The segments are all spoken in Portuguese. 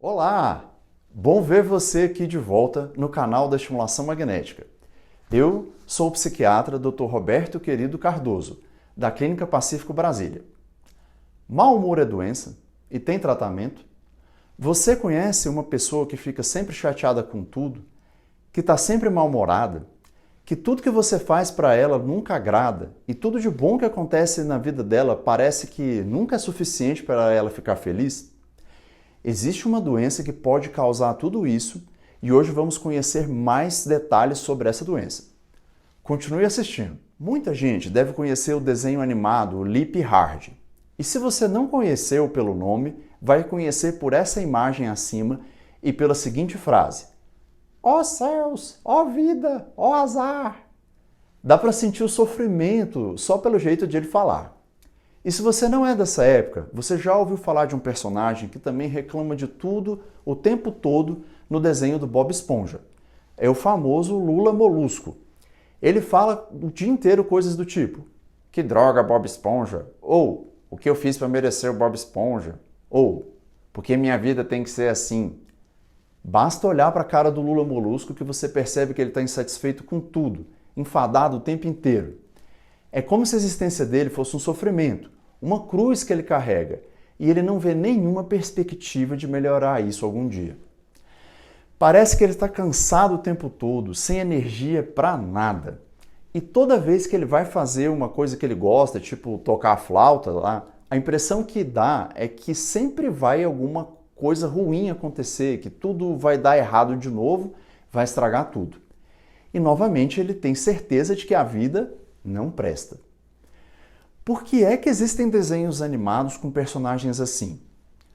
Olá! Bom ver você aqui de volta no canal da Estimulação Magnética. Eu sou o psiquiatra Dr. Roberto Querido Cardoso, da Clínica Pacífico Brasília. Mau humor é doença e tem tratamento? Você conhece uma pessoa que fica sempre chateada com tudo, que está sempre mal-humorada, que tudo que você faz para ela nunca agrada e tudo de bom que acontece na vida dela parece que nunca é suficiente para ela ficar feliz? Existe uma doença que pode causar tudo isso e hoje vamos conhecer mais detalhes sobre essa doença. Continue assistindo. Muita gente deve conhecer o desenho animado Lip Hard. E se você não conheceu pelo nome, vai conhecer por essa imagem acima e pela seguinte frase: ó céus, ó vida, ó azar. Dá para sentir o sofrimento só pelo jeito de ele falar. E se você não é dessa época, você já ouviu falar de um personagem que também reclama de tudo o tempo todo no desenho do Bob Esponja. É o famoso Lula Molusco. Ele fala o dia inteiro coisas do tipo: que droga, Bob Esponja? Ou o que eu fiz para merecer o Bob Esponja? Ou porque minha vida tem que ser assim? Basta olhar para a cara do Lula Molusco que você percebe que ele está insatisfeito com tudo, enfadado o tempo inteiro. É como se a existência dele fosse um sofrimento, uma cruz que ele carrega, e ele não vê nenhuma perspectiva de melhorar isso algum dia. Parece que ele está cansado o tempo todo, sem energia para nada. E toda vez que ele vai fazer uma coisa que ele gosta, tipo tocar a flauta lá, a impressão que dá é que sempre vai alguma coisa ruim acontecer, que tudo vai dar errado de novo, vai estragar tudo. E novamente ele tem certeza de que a vida não presta. Por que é que existem desenhos animados com personagens assim?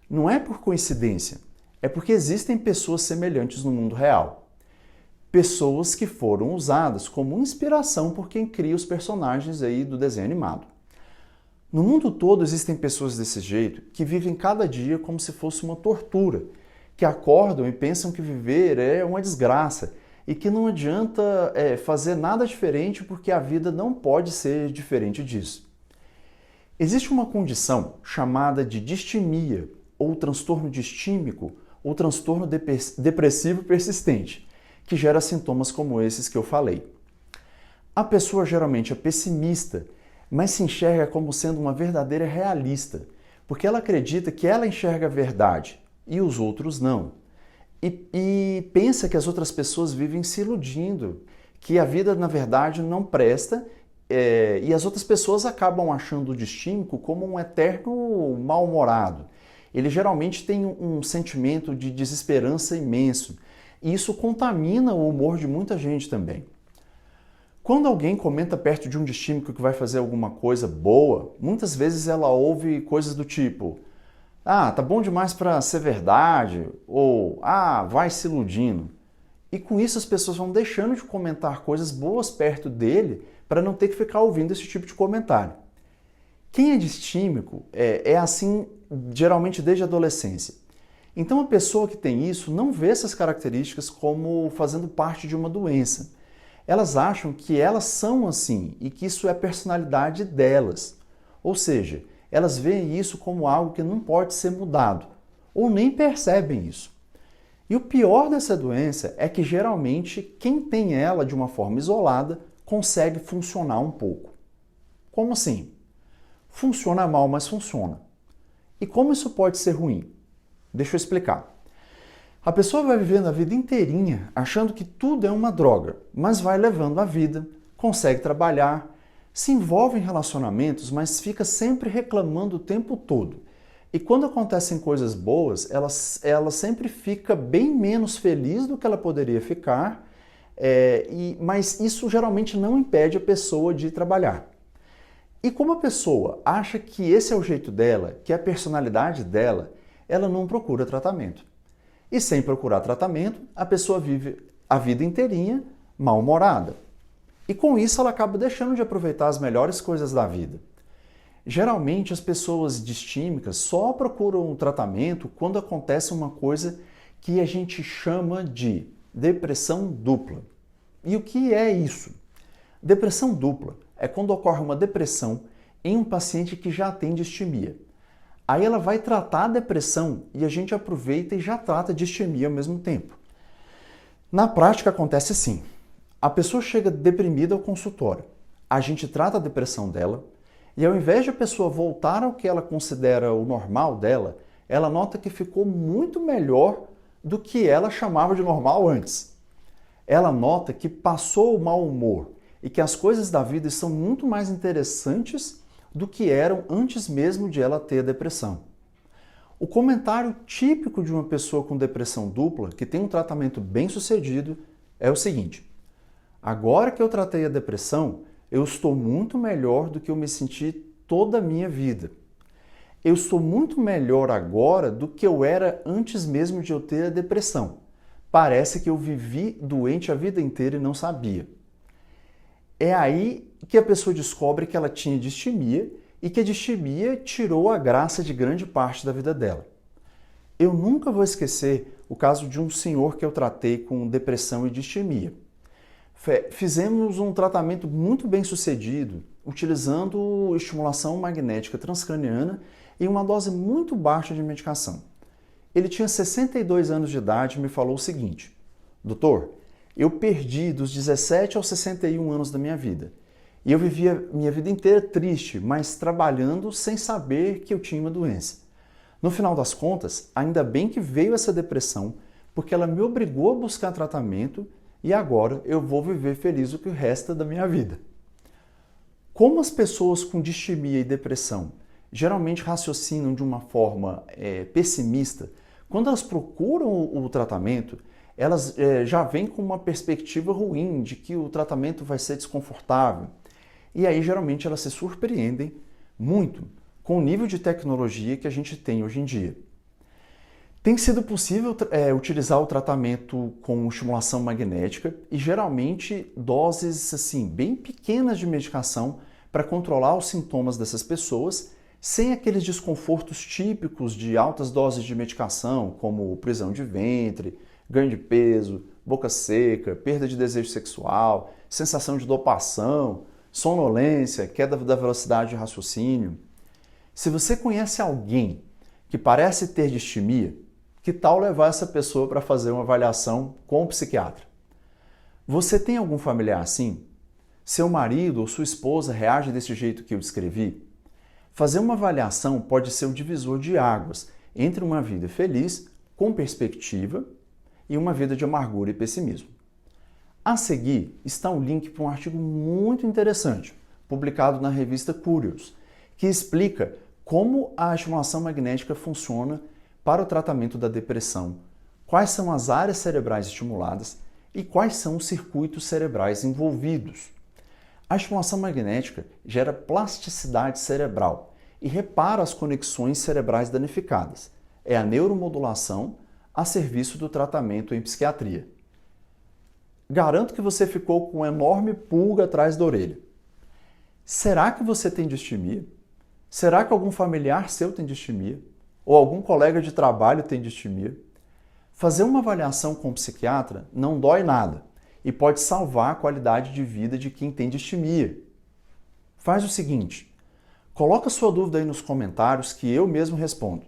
Não é por coincidência, é porque existem pessoas semelhantes no mundo real. Pessoas que foram usadas como inspiração por quem cria os personagens aí do desenho animado. No mundo todo existem pessoas desse jeito que vivem cada dia como se fosse uma tortura, que acordam e pensam que viver é uma desgraça e que não adianta fazer nada diferente porque a vida não pode ser diferente disso. Existe uma condição chamada de distimia, ou transtorno distímico, ou transtorno depressivo persistente, que gera sintomas como esses que eu falei. A pessoa geralmente é pessimista, mas se enxerga como sendo uma verdadeira realista, porque ela acredita que ela enxerga a verdade e os outros não. E pensa que as outras pessoas vivem se iludindo, que a vida, na verdade, não presta, e as outras pessoas acabam achando o distímico como um eterno mal-humorado. Ele geralmente tem um sentimento de desesperança imenso, e isso contamina o humor de muita gente também. Quando alguém comenta perto de um distímico que vai fazer alguma coisa boa, muitas vezes ela ouve coisas do tipo: ah, tá bom demais para ser verdade, ou ah, vai se iludindo. E com isso as pessoas vão deixando de comentar coisas boas perto dele para não ter que ficar ouvindo esse tipo de comentário. Quem é distímico é assim geralmente desde a adolescência. Então a pessoa que tem isso não vê essas características como fazendo parte de uma doença. Elas acham que elas são assim e que isso é a personalidade delas. Ou seja, elas veem isso como algo que não pode ser mudado, ou nem percebem isso. E o pior dessa doença é que geralmente quem tem ela de uma forma isolada consegue funcionar um pouco. Como assim? Funciona mal, mas funciona. E como isso pode ser ruim? Deixa eu explicar. A pessoa vai vivendo a vida inteirinha achando que tudo é uma droga, mas vai levando a vida, consegue trabalhar, se envolve em relacionamentos, mas fica sempre reclamando o tempo todo. E quando acontecem coisas boas, ela sempre fica bem menos feliz do que ela poderia ficar, mas isso geralmente não impede a pessoa de trabalhar. E como a pessoa acha que esse é o jeito dela, que é a personalidade dela, ela não procura tratamento. E sem procurar tratamento, a pessoa vive a vida inteirinha mal-humorada. E com isso ela acaba deixando de aproveitar as melhores coisas da vida. Geralmente as pessoas distímicas só procuram um tratamento quando acontece uma coisa que a gente chama de depressão dupla. E o que é isso? Depressão dupla é quando ocorre uma depressão em um paciente que já tem distimia. Aí ela vai tratar a depressão e a gente aproveita e já trata de distimia ao mesmo tempo. Na prática acontece assim, a pessoa chega deprimida ao consultório, a gente trata a depressão dela e ao invés de a pessoa voltar ao que ela considera o normal dela, ela nota que ficou muito melhor do que ela chamava de normal antes. Ela nota que passou o mau humor e que as coisas da vida são muito mais interessantes do que eram antes mesmo de ela ter a depressão. O comentário típico de uma pessoa com depressão dupla, que tem um tratamento bem sucedido, é o seguinte: agora que eu tratei a depressão, eu estou muito melhor do que eu me senti toda a minha vida. Eu estou muito melhor agora do que eu era antes mesmo de eu ter a depressão. Parece que eu vivi doente a vida inteira e não sabia. É aí que a pessoa descobre que ela tinha distimia e que a distimia tirou a graça de grande parte da vida dela. Eu nunca vou esquecer o caso de um senhor que eu tratei com depressão e distimia. Fizemos um tratamento muito bem sucedido, utilizando estimulação magnética transcraniana e uma dose muito baixa de medicação. Ele tinha 62 anos de idade e me falou o seguinte: doutor, eu perdi dos 17 aos 61 anos da minha vida. E eu vivia minha vida inteira triste, mas trabalhando sem saber que eu tinha uma doença. No final das contas, ainda bem que veio essa depressão, porque ela me obrigou a buscar tratamento e agora eu vou viver feliz o que resta da minha vida. Como as pessoas com distimia e depressão geralmente raciocinam de uma forma pessimista, quando elas procuram o tratamento, elas já vêm com uma perspectiva ruim de que o tratamento vai ser desconfortável. E aí, geralmente, elas se surpreendem muito com o nível de tecnologia que a gente tem hoje em dia. Tem sido possível utilizar o tratamento com estimulação magnética e, geralmente, doses assim, bem pequenas de medicação para controlar os sintomas dessas pessoas, sem aqueles desconfortos típicos de altas doses de medicação, como prisão de ventre, ganho de peso, boca seca, perda de desejo sexual, sensação de dopação, sonolência, queda da velocidade de raciocínio. Se você conhece alguém que parece ter distimia, que tal levar essa pessoa para fazer uma avaliação com o psiquiatra? Você tem algum familiar assim? Seu marido ou sua esposa reage desse jeito que eu descrevi? Fazer uma avaliação pode ser um divisor de águas entre uma vida feliz, com perspectiva, e uma vida de amargura e pessimismo. A seguir está um link para um artigo muito interessante, publicado na revista Curious, que explica como a estimulação magnética funciona para o tratamento da depressão, quais são as áreas cerebrais estimuladas e quais são os circuitos cerebrais envolvidos. A estimulação magnética gera plasticidade cerebral e repara as conexões cerebrais danificadas. É a neuromodulação a serviço do tratamento em psiquiatria. Garanto que você ficou com uma enorme pulga atrás da orelha. Será que você tem distimia? Será que algum familiar seu tem distimia? Ou algum colega de trabalho tem distimia? Fazer uma avaliação com um psiquiatra não dói nada e pode salvar a qualidade de vida de quem tem distimia. Faz o seguinte, coloca sua dúvida aí nos comentários que eu mesmo respondo.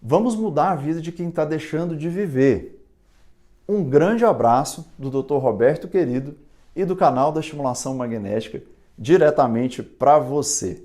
Vamos mudar a vida de quem está deixando de viver. Um grande abraço do Dr. Roberto Querido e do canal da Estimulação Magnética diretamente para você.